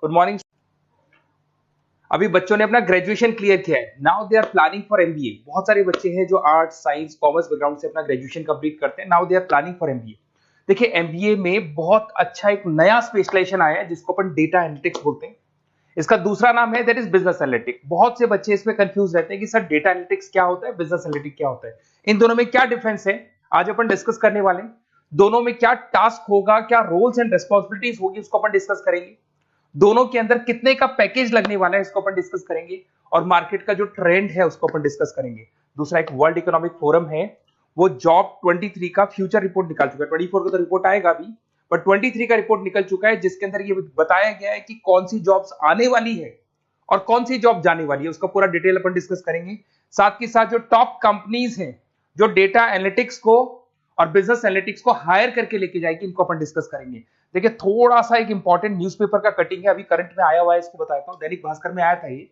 Good morning. अभी बच्चों ने अपना ग्रेजुएशन क्लियर किया है, now they are planning for MBA. बहुत सारे बच्चे हैं जो आर्ट्स, साइंस, कॉमर्स बैकग्राउंड से अपना ग्रेजुएशन कंप्लीट करते हैं, now they are planning for MBA. देखिए एमबीए में बहुत अच्छा एक नया स्पेशलाइजेशन आया है जिसको अपन डेटा एनालिटिक्स बोलते हैं। इसका दूसरा नाम है दैट इज बिजनेस एनालिटिक्स। बहुत से बच्चे इसमें कंफ्यूज रहते हैं कि सर डेटा एनालिटिक्स क्या होता है, बिजनेस एनालिटिक्स क्या होता है, इन दोनों में क्या डिफरेंस है, आज अपन डिस्कस करने वाले हैं। दोनों में क्या टास्क होगा, क्या रोल्स एंड रिस्पॉन्सिबिलिटीज होगी, उसको अपन डिस्कस करेंगे। दोनों के अंदर कितने का पैकेज लगने वाला है इसको अपन डिस्कस करेंगे, और मार्केट का जो ट्रेंड है उसको अपन डिस्कस करेंगे। दूसरा एक वर्ल्ड इकोनॉमिक फोरम है, वो जॉब 23 का फ्यूचर रिपोर्ट निकाल चुका है। 24 का तो रिपोर्ट आएगा अभी, बट 23 का रिपोर्ट निकल चुका है जिसके अंदर ये बताया गया है कि कौन सी जॉब्स आने वाली है और कौन सी जॉब जाने वाली है, उसका पूरा डिटेल अपन डिस्कस करेंगे। साथ के साथ जो टॉप कंपनीज हैं जो डेटा एनालिटिक्स को और बिजनेस एनालिटिक्स को हायर करके लेके जाएगी, इनको अपन डिस्कस करेंगे। देखिए थोड़ा सा एक इंपॉर्टेंट न्यूज़पेपर का कटिंग है, अभी करंट में आया हुआ है, इसको बताता हूं। दैनिक भास्कर में आया था ये,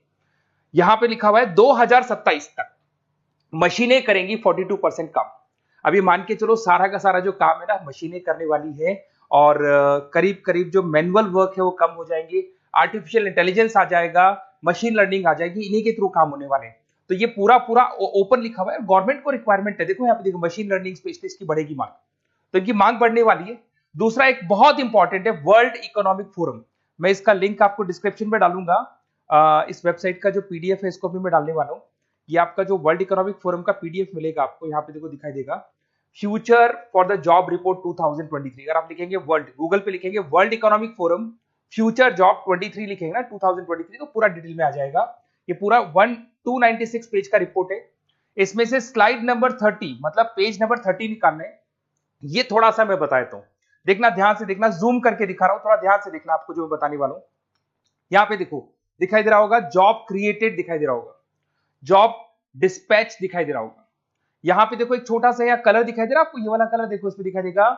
यहां पे लिखा हुआ है 2027 तक मशीनें करेंगी 42% काम। अभी मान के चलो सारा का सारा जो काम है ना मशीनें करने वाली है, और करीब करीब जो मैनुअल वर्क है वो कम हो जाएंगे, आर्टिफिशियल इंटेलिजेंस आ जाएगा, मशीन लर्निंग आ जाएगी, इन्हीं के थ्रू काम होने वाले हैं। तो ये पूरा पूरा ओपन लिखा हुआ है, गवर्नमेंट को रिक्वायरमेंट है। देखो यहाँ पे देखो, मशीन लर्निंग स्पेशलिस्ट की बढ़ेगी मांग, तो इनकी मांग बढ़ने वाली है। दूसरा एक बहुत इंपॉर्टेंट है वर्ल्ड इकोनॉमिक फोरम, मैं इसका लिंक आपको डिस्क्रिप्शन में डालूंगा। इस वेबसाइट का जो पीडीएफ है इसको भी मैं डालने वाला हूँ। ये आपका जो वर्ल्ड इकोनॉमिक फोरम का पीडीएफ मिलेगा आपको, यहाँ पे देखो दिखाई देगा, future for the job report 2023। अगर आप लिखेंगे वर्ल्ड, गूगल पे लिखेंगे world economic forum future job 23 लिखेंगे ना 2023, तो पूरा डिटेल में आ जाएगा। ये पूरा 296 पेज का रिपोर्ट है। इसमें से स्लाइड नंबर 30 मतलब पेज नंबर 30 निकालना है। ये थोड़ा सा मैं बता देता हूं, देखना ध्यान से देखना, जूम करके दिखा रहा हूं, थोड़ा ध्यान से देखना आपको जो मैं बताने वाला हूं। यहां पे देखो दिखाई दे रहा होगा जॉब क्रिएटेड, दिखाई दे रहा होगा जॉब डिस्पैच, दिखाई दे रहा होगा। यहां पे देखो एक छोटा सा यहाँ कलर दिखाई दे रहा है आपको, ये वाला कलर देखो, इसमें दिखाई देगा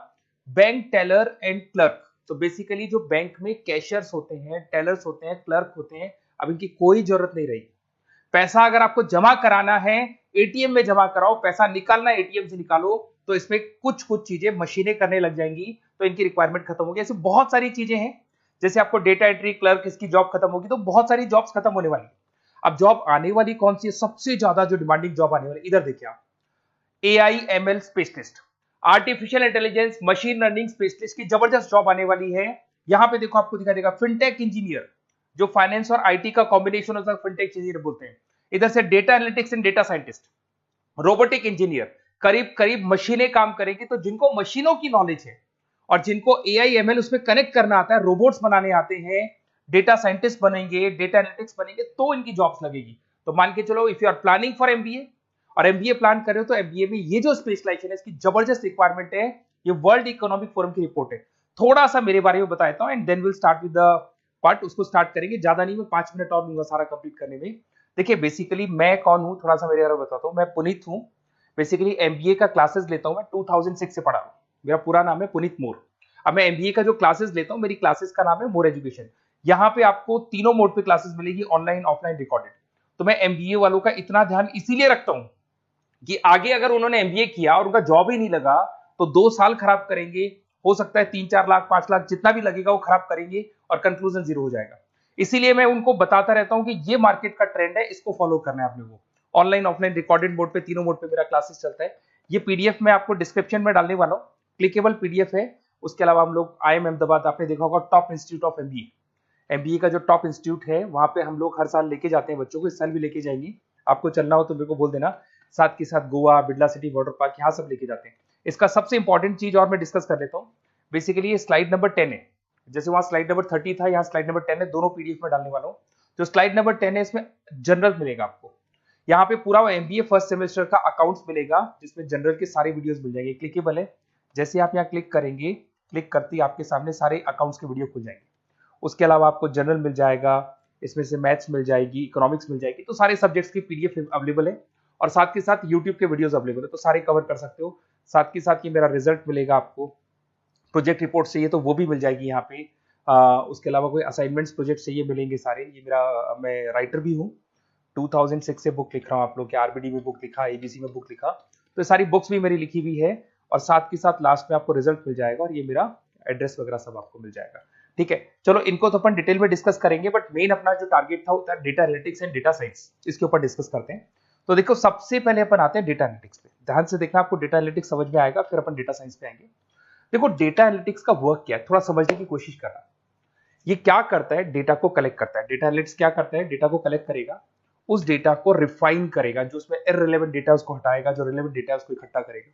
बैंक टेलर एंड क्लर्क। तो बेसिकली जो बैंक में कैशियर्स होते हैं, टेलर्स होते हैं, क्लर्क होते हैं, अब इनकी कोई जरूरत नहीं रही। पैसा अगर आपको जमा कराना है एटीएम में जमा कराओ, पैसा निकालना है एटीएम से निकालो, तो इसमें कुछ कुछ चीजें मशीनें करने लग जाएंगी, तो इनकी रिक्वायरमेंट खत्म होगी। ऐसे बहुत सारी चीजें हैं, जैसे आपको डेटा एंट्री क्लर्क, इसकी जॉब खत्म होगी, तो बहुत सारी जॉब्स खत्म होने वाली। अब जॉब आने वाली कौन सी है, सबसे ज्यादा जो डिमांडिंग जॉब आने वाली, इधर देखिए आप, AI/ML specialist, artificial intelligence machine learning specialist की जबरदस्त जॉब आने वाली है। यहां पे देखो आपको दिखाई देगा फिनटेक इंजीनियर, जो फाइनेंस और आईटी का कॉम्बिनेशन होता है, फिनटेक इंजीनियर बोलते हैं। इधर से data analytics and data scientist, robotic engineer, करीब करीब मशीनें काम करेंगी। तो जिनको मशीनों की नॉलेज है और जिनको AI/ML उसमें कनेक्ट करना आता है, रोबोट्स बनाने आते हैं, डेटा साइंटिस्ट बनेंगे, डेटा एनालिटिक्स बनेंगे, तो इनकी जॉब्स लगेगी। तो मान के चलो if you are planning for MBA और एमबीए प्लान कर रहे हो, तो एमबीए में ये जो स्पेशलाइजेशन है इसकी जबरदस्त रिक्वायरमेंट है। ये वर्ल्ड इकोनॉमिक फोरम की रिपोर्ट है। थोड़ा सा मेरे बारे में बताता हूं and then will start with the part. उसको स्टार्ट करेंगे, ज्यादा नहीं, मैं 5 मिनट और लूंगा सारा कंप्लीट करने में। देखिए बेसिकली मैं कौन हूं, थोड़ा सा मेरे बारे में बताता हूं। मैं पुनीत हूं, बेसिकली एमबीए का क्लासेस लेता हूं मैं, 2006 से पढ़ा हूं। मेरा पूरा नाम है पुनीत मोर। अब मैं एमबीए का जो क्लासेस लेता हूं, मेरी क्लासेस का नाम है मोर एजुकेशन। यहाँ पे आपको तीनों मोड पे क्लासेस मिलेगी, ऑनलाइन, ऑफलाइन, रिकॉर्डेड। तो मैं एमबीए वालों का इतना ध्यान इसीलिए रखता हूं कि आगे अगर उन्होंने एमबीए किया और उनका जॉब ही नहीं लगा, तो 2 साल खराब करेंगे, हो सकता है 3-4 लाख 5 लाख जितना भी लगेगा वो खराब करेंगे और कंक्लूजन जीरो हो जाएगा। इसीलिए मैं उनको बताता रहता हूं कि ये मार्केट का ट्रेंड है, इसको फॉलो करना है आपने। वो ऑनलाइन, ऑफलाइन, रिकॉर्डेड मोड पे, तीनों मोड पे मेरा क्लासेस चलता है। ये पीडीएफ मैं आपको डिस्क्रिप्शन में डालने वाला हूँ, क्लिकेबल पीडीएफ है। उसके अलावा हम लोग IIM अहमदाबाद, आपने देखा होगा top institute of MBA, MBA का जो टॉप इंस्टीट्यूट है, वहां पे हम लोग हर साल लेके जाते हैं बच्चों को, इस साल भी लेके जाएंगे। आपको चलना हो तो मेरे को बोल देना। साथ के साथ Goa, Birla city water park, यहाँ सब लेके जाते हैं। इसका सबसे इंपॉर्टेंट चीज और मैं डिस्कस कर लेता हूँ। बेसिकली ये स्लाइड नंबर 10 है, जैसे वहां स्लाइड नंबर 30 था, यहाँ स्लाइड नंबर 10 है, दोनों पीडीएफ में डालने वाला हूँ। जो स्लाइड नंबर 10 है इसमें जनरल मिलेगा आपको। यहाँ पे पूरा एमबीए फर्स्ट सेमेस्टर का अकाउंट्स मिलेगा, जिसमें जनरल के सारे वीडियोस मिल जाएंगे, क्लिकेबल है। जैसे आप यहाँ क्लिक करेंगे, क्लिक करते ही आपके सामने सारे अकाउंट्स के वीडियो खुल जाएंगे। उसके अलावा आपको जनरल मिल जाएगा, इसमें से मैथ्स मिल जाएगी, इकोनॉमिक्स मिल जाएगी, तो सारे सब्जेक्ट्स की पीडीएफ अवेलेबल है। और साथ के साथ यूट्यूब के वीडियोस अवेलेबल है, तो सारे कवर कर सकते हो। साथ के साथ ये मेरा रिजल्ट मिलेगा आपको, प्रोजेक्ट रिपोर्ट चाहिए तो वो भी मिल जाएगी यहाँ पे। उसके अलावा कोई असाइनमेंट्स, प्रोजेक्ट चाहिए, मिलेंगे सारे। ये मेरा, मैं राइटर भी हूँ, 2006 से बुक लिख रहा हूँ। आप लोग के आरबीडी में बुक लिखा, एबीसी में बुक लिखा, तो सारी बुक्स भी मेरी लिखी हुई है। और साथ के साथ लास्ट में आपको रिजल्ट मिल जाएगा, और ये मेरा एड्रेस वगैरह सब आपको मिल जाएगा। ठीक है, चलो इनको तो अपन डिटेल में डिस्कस करेंगे, बट मेन अपना जो टारगेट था होता है data analytics and data science, इसके ऊपर डिस्कस करते हैं। तो देखो सबसे पहले अपन आते हैं डेटा एनालिटिक्स पे, ध्यान से देखना, आपको डेटा एनालिटिक्स समझ में आएगा, फिर अपन डेटा साइंस पे आएंगे। देखो डेटा एनालिटिक्स का वर्क क्या है, थोड़ा समझने की कोशिश करना। ये क्या करता है, डेटा को कलेक्ट करता है। डेटा एनालिटिक्स क्या करता है, डेटा को कलेक्ट करेगा, उस डेटा को रिफाइन करेगा, जो उसमें इररिलेवेंट डेटा उसको हटाएगा, जो रिलेवेंट डेटा उसको इकट्ठा करेगा।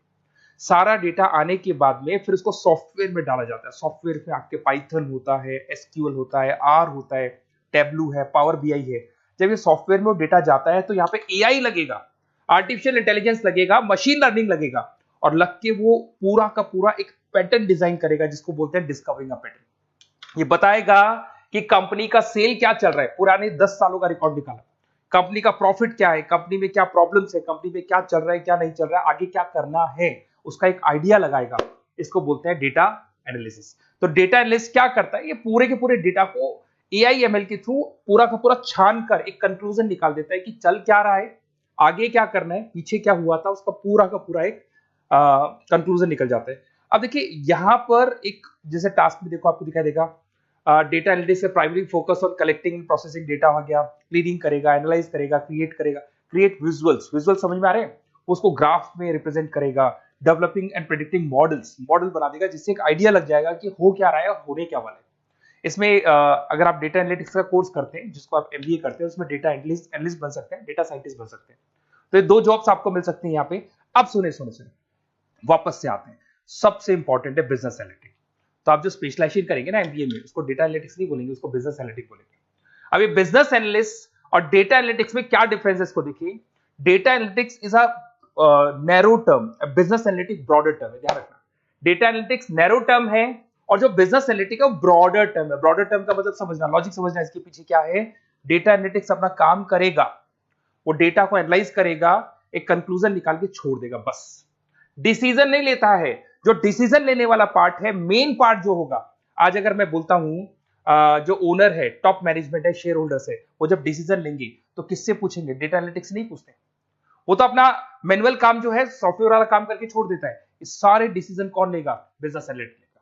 सारा डेटा आने के बाद में फिर उसको सॉफ्टवेयर में डाला जाता है। सॉफ्टवेयर में आपके पाइथन होता है, एसक्यूएल होता है, आर होता है, टेबलू है, पावर बीआई है। जब ये सॉफ्टवेयर में डेटा जाता है तो यहाँ पे एआई लगेगा, आर्टिफिशियल इंटेलिजेंस लगेगा, मशीन लर्निंग लगेगा, और लग के वो पूरा का पूरा एक पैटर्न डिजाइन करेगा, जिसको बोलते हैं डिस्कवरिंग अ पैटर्न। ये बताएगा कि कंपनी का सेल क्या चल रहा है, पुराने 10 सालों का रिकॉर्ड निकाला, कंपनी का प्रॉफिट क्या है, कंपनी में क्या प्रॉब्लम्स है, कंपनी में क्या चल रहा है, क्या नहीं चल रहा है, आगे क्या करना है, उसका एक आइडिया लगाएगा। इसको बोलते हैं डेटा एनालिसिस। तो डेटा एनालिस्ट क्या करता है, ये पूरे के पूरे डेटा को एआई एमएल के थ्रू पूरा का पूरा छान कर एक कंक्लूजन निकाल देता है कि चल क्या रहा है, आगे क्या करना है, पीछे क्या हुआ था, उसका पूरा का पूरा एक कंक्लूजन निकल जाता है। अब देखिए यहां पर एक जैसे टास्क में देखो आपको दिखाई देगा, डेटा एनालिटिक्स से primary focus on collecting and processing data हो गया, क्लीनिंग करेगा, एनालाइज करेगा, क्रिएट करेगा, क्रिएट विजुअल्स, विजुअल समझ में आ रहे हैं, उसको ग्राफ में रिप्रेजेंट करेगा, developing and predicting models, model बना देगा जिससे एक आइडिया लग जाएगा कि हो क्या रहा है और होने क्या वाला है। इसमें अगर आप डेटा एनालिटिक्स का कोर्स करते हैं, जिसको आप एमबीए करते हैं, उसमें डेटा एनालिस्ट बन सकते हैं, डेटा साइंटिस्ट बन सकते हैं। तो ये 2 जॉब्स आपको मिल सकती हैं यहाँ पे। अब सुने सुने सुने वापस से आते हैं, सबसे इंपॉर्टेंट है बिजनेस एनालिटिक्स। तो आप जो स्पेशलाइजेशन करेंगे ना एमबीए में, उसको डेटा एनालिटिक्स नहीं बोलेंगे, उसको बिजनेस एनालिटिक्स बोलेंगे। अब ये बिजनेस एनालिस्ट और डेटा एनालिटिक्स में क्या डिफरेंस है इसको देखिए। Data analytics is a narrow term, business analytics broader term है, ध्यान रखना। डेटा एनालिटिक्स नैरो टर्म है और जो बिजनेस एनालिटिक्स है वो ब्रॉडर टर्म है। ब्रॉडर टर्म का मतलब समझना, लॉजिक समझना, इसके पीछे क्या है। डेटा एनालिटिक्स अपना काम करेगा, वो डेटा को एनालाइज करेगा, एक कंक्लूजन निकाल के छोड़ देगा, बस डिसीजन नहीं लेता है। जो डिसीजन लेने वाला पार्ट है, मेन पार्ट जो होगा, आज अगर मैं बोलता हूं जो ओनर है, टॉप मैनेजमेंट है, शेयर होल्डर्स है, वो जब डिसीजन लेंगे तो किससे पूछेंगे, डेटा एनालिटिक्स नहीं पूछते। वो तो अपना मैनुअल काम जो है, सॉफ्टवेयर वाला काम करके छोड़ देता है। इस सारे डिसीजन कौन लेगा, बिजनेस एनालिटिक्स लेगा।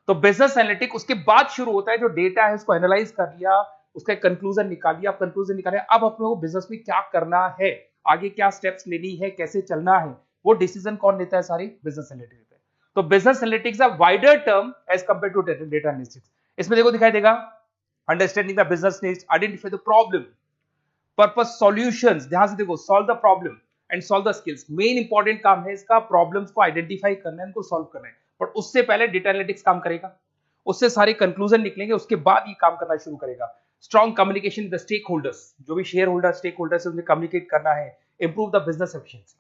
तो बिजनेस एनालिटिक्स उसके बाद शुरू होता है, जो डेटा है उसको एनालाइज कर लिया, उसका कंक्लूजन निकाल लिया, कंक्लूजन निकाले, अब अपने को बिजनेस में क्या करना है, आगे क्या स्टेप्स लेनी है, कैसे चलना है, वो डिसीजन कौन लेता है, सारी बिजनेस एनालिटिक्स लेता है। तो business analytics a wider term as compare to data analytics. इसमें देखो दिखाई देगा, understanding the business needs, identify the problem, purpose, solutions, ध्यान से देखो, solve the problem and solve the skills. Main important काम है इसका, प्रॉब्लम्स को आइडेंटिफाई करना है, उनको सॉल्व करना है, पर उससे पहले डेटा एनालिटिक्स काम करेगा, उससे सारे कंक्लूजन निकलेंगे, उसके बाद ये काम करना शुरू करेगा। Strong communication with the stakeholders, जो भी शेयर होल्डर स्टेक होल्डर से उन्हें कम्युनिकेट करना है, इंप्रूव द बिजनेस एफिशिएंसी।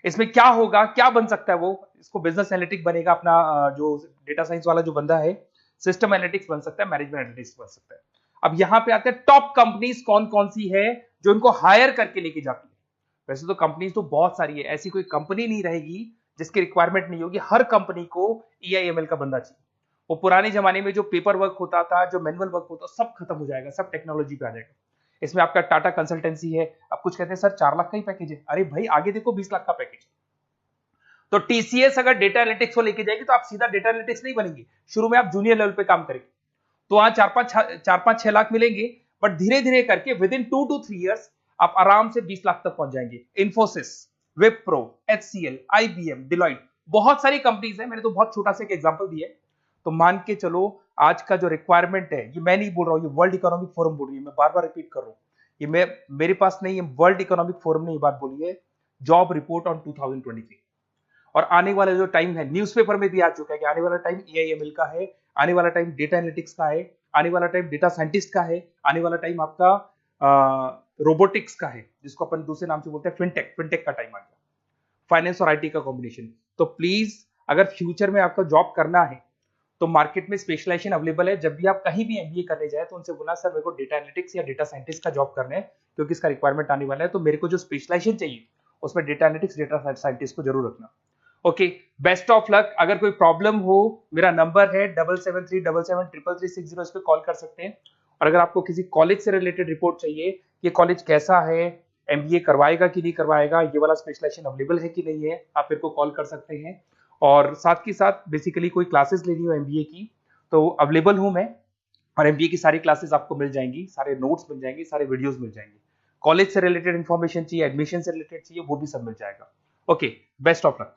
इसमें क्या होगा, क्या बन सकता है, वो इसको बिजनेस एनालिटिक्स बनेगा अपना, जो डेटा साइंस वाला जो बंदा है, सिस्टम एनालिटिक्स बन सकता है, मैनेजमेंट एनालिटिक्स बन सकता है। अब यहां पे आते हैं टॉप कंपनीज कौन कौन सी है जो इनको हायर करके लेके जाती है। वैसे तो कंपनीज तो बहुत सारी है, ऐसी कोई कंपनी नहीं रहेगी जिसकी रिक्वायरमेंट नहीं होगी, हर कंपनी को ईआईएमएल का बंदा चाहिए। वो पुराने जमाने में जो पेपर वर्क होता था, जो मैनुअल वर्क होता, सब खत्म हो जाएगा, सब टेक्नोलॉजी पे आ जाएगा। इसमें आपका टाटा कंसल्टेंसी है, अब कुछ कहते हैं सर 4 लाख का ही पैकेज है, अरे भाई आगे देखो 20 लाख का पैकेज। तो टीसीएस अगर डेटा एनालिटिक्स को लेके जाएगी तो आप सीधा डेटा एनालिटिक्स नहीं बनेंगे, शुरू में आप जूनियर लेवल पे काम करेंगे, तो वहां 4-5-6 लाख मिलेंगे, बट धीरे धीरे करके विद इन 2 to 3 years आप आराम से 20 लाख तक पहुंच जाएंगे। Infosys, Wipro, HCL, IBM, Deloitte, बहुत सारी कंपनीज है, मैंने तो बहुत छोटा सा एक एग्जांपल दिया है। तो मान के चलो आज का जो रिक्वायरमेंट है, ये मैं नहीं बोल रहा हूं, ये वर्ल्ड इकोनॉमिक फोरम बोल रही है, मैं बार बार रिपीट कर रहा हूं, ये मेरे पास नहीं, ये वर्ल्ड इकोनॉमिक फोरम ने ये बात बोली है, जॉब रिपोर्ट ऑन 2023। और आने वाला जो टाइम है, न्यूज़पेपर में भी आ चुका है कि आने वाला टाइम एआईएमएल का है, आने वाला टाइम डेटा एनालिटिक्स का है, आने वाला टाइम डेटा साइंटिस्ट का है, आने वाला टाइम आपका रोबोटिक्स का है, जिसको अपन दूसरे नाम से बोलते हैं फिनटेक, फिनटेक का टाइम आ गया, फाइनेंस और आईटी का कॉम्बिनेशन। तो प्लीज अगर फ्यूचर में आपको जॉब करना है तो मार्केट में स्पेशलाइजेशन अवेलेबल है, जब भी आप कहीं भी एमबीए करने जाए तो उनसे बोलना सर मेरे को डेटा एनालिटिक्स या डेटा साइंटिस्ट का जॉब करना है, क्योंकि इसका रिक्वायरमेंट आने वाला है, तो मेरे को जो स्पेशलाइजेशन चाहिए उसमें डेटा एनालिटिक्स, डेटा साइंटिस्ट को जरूर रखना। Okay, best of luck. अगर कोई प्रॉब्लम हो, मेरा नंबर है 7737733360, इस पे कॉल कर सकते हैं। और अगर आपको किसी कॉलेज से रिलेटेड रिपोर्ट चाहिए, ये कॉलेज कैसा है, एमबीए करवाएगा कि नहीं करवाएगा, ये वाला स्पेशलाइजेशन अवेलेबल है कि नहीं है, आप मेरे को कॉल कर सकते हैं। और साथ ही साथ बेसिकली कोई क्लासेस लेनी हो एमबीए की तो अवेलेबल हूं मैं, और एमबीए की सारी क्लासेस आपको मिल जाएंगी, सारे नोट्स मिल जाएंगे, सारे वीडियोस मिल जाएंगे। कॉलेज से रिलेटेड इन्फॉर्मेशन चाहिए, एडमिशन से रिलेटेड चाहिए, वो भी सब मिल जाएगा। Okay, best of luck.